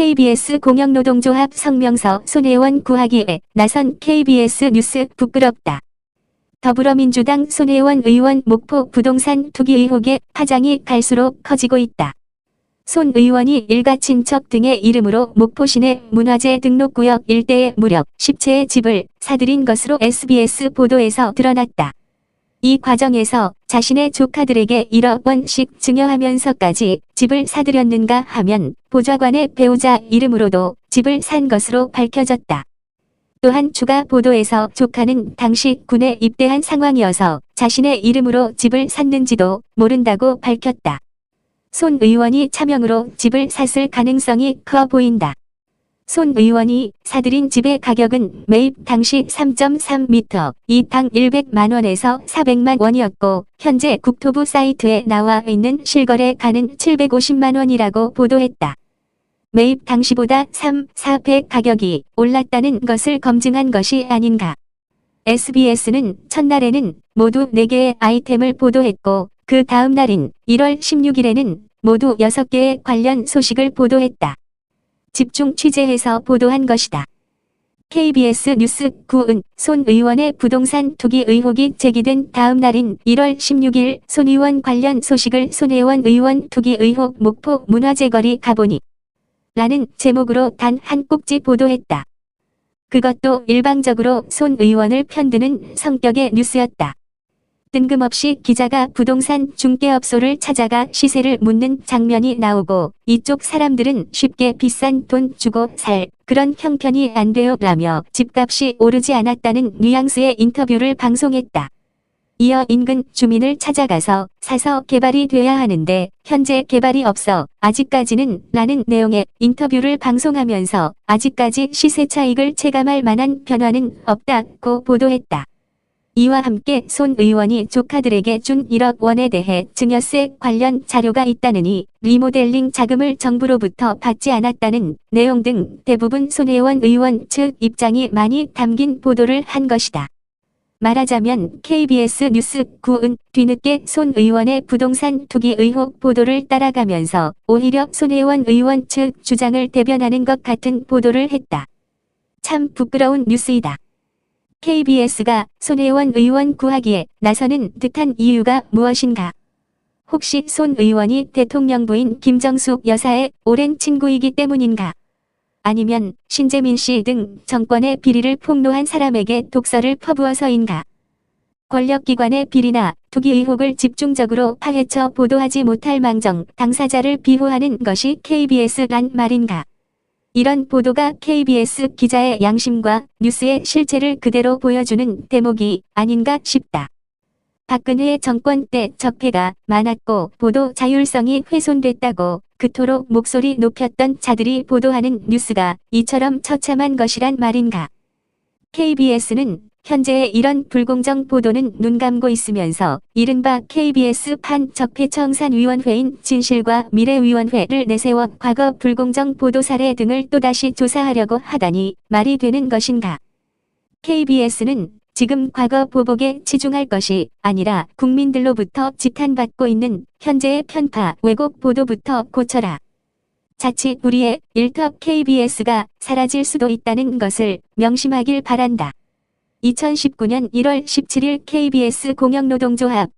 KBS 공영노동조합 성명서 손혜원 구하기에 나선 KBS 뉴스 부끄럽다. 더불어민주당 손혜원 의원 목포 부동산 투기 의혹의 파장이 갈수록 커지고 있다. 손 의원이 일가 친척 등의 이름으로 목포 시내 문화재 등록구역 일대에 무려 10채의 집을 사들인 것으로 SBS 보도에서 드러났다. 이 과정에서 자신의 조카들에게 1억 원씩 증여하면서까지 집을 사들였는가 하면 보좌관의 배우자 이름으로도 집을 산 것으로 밝혀졌다. 또한 추가 보도에서 조카는 당시 군에 입대한 상황이어서 자신의 이름으로 집을 샀는지도 모른다고 밝혔다. 손 의원이 차명으로 집을 샀을 가능성이 커 보인다. 손 의원이 사들인 집의 가격은 매입 당시 3.3m, 이당 100만 원에서 400만 원이었고 현재 국토부 사이트에 나와 있는 실거래가는 750만 원이라고 보도했다. 매입 당시보다 3, 4배 가격이 올랐다는 것을 검증한 것이 아닌가. SBS는 첫날에는 모두 4개의 아이템을 보도했고 그 다음 날인 1월 16일에는 모두 6개의 관련 소식을 보도했다. 집중 취재해서 보도한 것이다. KBS 뉴스 9은 손 의원의 부동산 투기 의혹이 제기된 다음 날인 1월 16일 손 의원 관련 소식을 손혜원 의원 투기 의혹 목포 문화재거리 가보니 라는 제목으로 단 한 꼭지 보도했다. 그것도 일방적으로 손 의원을 편드는 성격의 뉴스였다. 뜬금없이 기자가 부동산 중개업소를 찾아가 시세를 묻는 장면이 나오고 이쪽 사람들은 쉽게 비싼 돈 주고 살 그런 형편이 안 돼요 라며 집값이 오르지 않았다는 뉘앙스의 인터뷰를 방송했다. 이어 인근 주민을 찾아가서 사서 개발이 돼야 하는데 현재 개발이 없어 아직까지는 라는 내용의 인터뷰를 방송하면서 아직까지 시세 차익을 체감할 만한 변화는 없다고 보도했다. 이와 함께 손 의원이 조카들에게 준 1억 원에 대해 증여세 관련 자료가 있다느니 리모델링 자금을 정부로부터 받지 않았다는 내용 등 대부분 손혜원 의원 측 입장이 많이 담긴 보도를 한 것이다. 말하자면 KBS 뉴스 9은 뒤늦게 손 의원의 부동산 투기 의혹 보도를 따라가면서 오히려 손혜원 의원 측 주장을 대변하는 것 같은 보도를 했다. 참 부끄러운 뉴스이다. KBS가 손혜원 의원 구하기에 나서는 듯한 이유가 무엇인가? 혹시 손 의원이 대통령 부인 김정숙 여사의 오랜 친구이기 때문인가? 아니면 신재민 씨 등 정권의 비리를 폭로한 사람에게 독서를 퍼부어서인가? 권력기관의 비리나 투기 의혹을 집중적으로 파헤쳐 보도하지 못할 망정 당사자를 비호하는 것이 KBS란 말인가? 이런 보도가 KBS 기자의 양심과 뉴스의 실체를 그대로 보여주는 대목이 아닌가 싶다. 박근혜 정권 때 적폐가 많았고 보도 자율성이 훼손됐다고 그토록 목소리 높였던 자들이 보도하는 뉴스가 이처럼 처참한 것이란 말인가. KBS는 현재의 이런 불공정 보도는 눈 감고 있으면서 이른바 KBS 판적폐청산위원회인 진실과 미래위원회를 내세워 과거 불공정 보도 사례 등을 또다시 조사하려고 하다니 말이 되는 것인가. KBS는 지금 과거 보복에 치중할 것이 아니라 국민들로부터 지탄받고 있는 현재의 편파 왜곡 보도부터 고쳐라. 자칫 우리의 일터 KBS가 사라질 수도 있다는 것을 명심하길 바란다. 2019년 1월 17일 KBS 공영노동조합